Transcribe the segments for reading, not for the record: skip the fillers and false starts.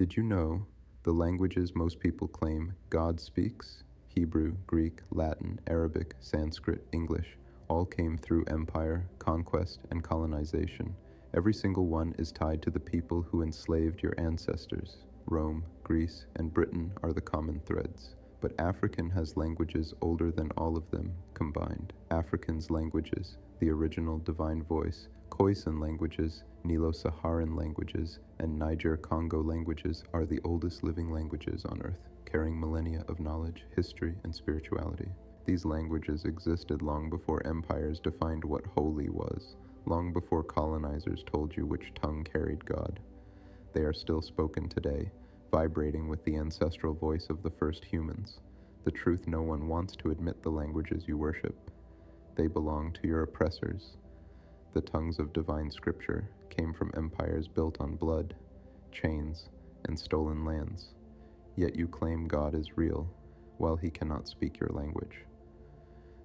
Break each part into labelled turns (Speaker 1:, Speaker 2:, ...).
Speaker 1: Did you know the languages most people claim God speaks, Hebrew, Greek, Latin, Arabic, Sanskrit, English, all came through empire, conquest, and colonization? Every single one is tied to the people who enslaved your ancestors. Rome, Greece, and Britain are the common threads. But African has languages older than all of them combined. African's languages, the original divine voice, Khoisan languages, Nilo-Saharan languages, and Niger-Congo languages are the oldest living languages on Earth, carrying millennia of knowledge, history, and spirituality. These languages existed long before empires defined what holy was, long before colonizers told you which tongue carried God. They are still spoken today, vibrating with the ancestral voice of the first humans. The truth: no one wants to admit the languages you worship. They belong to your oppressors. The tongues of divine scripture came from empires built on blood, chains, and stolen lands. Yet you claim God is real, while he cannot speak your language.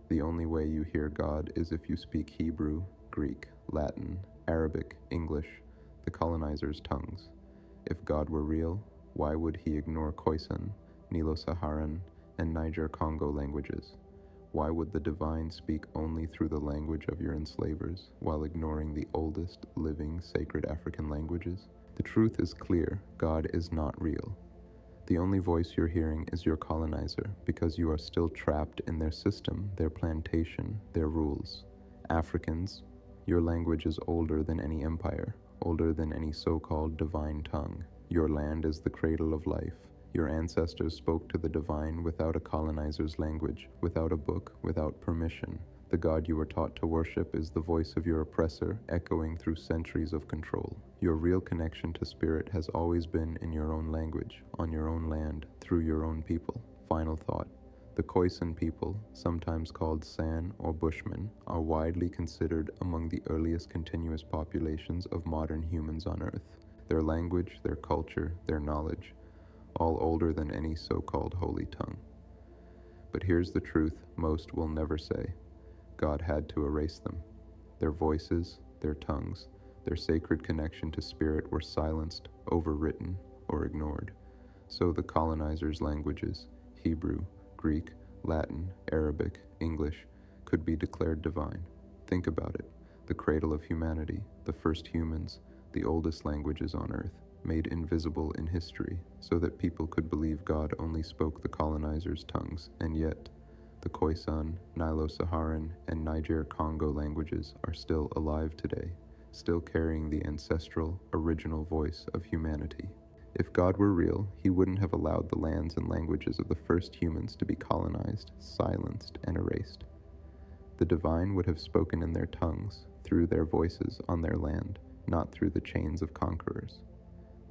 Speaker 1: The only way you hear God is if you speak Hebrew, Greek, Latin, Arabic, English, the colonizers' tongues. If God were real, why would he ignore Khoisan, Nilo-Saharan, and Niger-Congo languages? Why would the divine speak only through the language of your enslavers, while ignoring the oldest living sacred African languages? The truth is clear: God is not real. The only voice you're hearing is your colonizer, because you are still trapped in their system, their plantation, their rules. Africans, your language is older than any empire, older than any so-called divine tongue. Your land is the cradle of life. Your ancestors spoke to the divine without a colonizer's language, without a book, without permission. The God you were taught to worship is the voice of your oppressor, echoing through centuries of control. Your real connection to spirit has always been in your own language, on your own land, through your own people. Final thought. The Khoisan people, sometimes called San or Bushmen, are widely considered among the earliest continuous populations of modern humans on Earth. Their language, their culture, their knowledge, all older than any so-called holy tongue. But here's the truth most will never say. God had to erase them. Their voices, their tongues, their sacred connection to spirit were silenced, overwritten, or ignored. So the colonizers' languages, Hebrew, Greek, Latin, Arabic, English, could be declared divine. Think about it. The cradle of humanity, the first humans, the oldest languages on Earth, made invisible in history, so that people could believe God only spoke the colonizers' tongues, and yet the Khoisan, Nilo-Saharan, and Niger-Congo languages are still alive today, still carrying the ancestral, original voice of humanity. If God were real, he wouldn't have allowed the lands and languages of the first humans to be colonized, silenced, and erased. The divine would have spoken in their tongues, through their voices on their land, not through the chains of conquerors.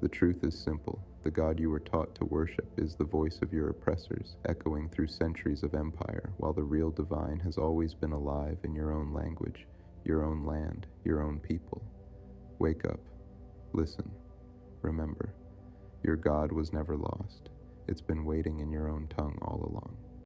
Speaker 1: The truth is simple. The God you were taught to worship is the voice of your oppressors, echoing through centuries of empire, while the real divine has always been alive in your own language, your own land, your own people. Wake up. Listen. Remember. Your God was never lost. It's been waiting in your own tongue all along.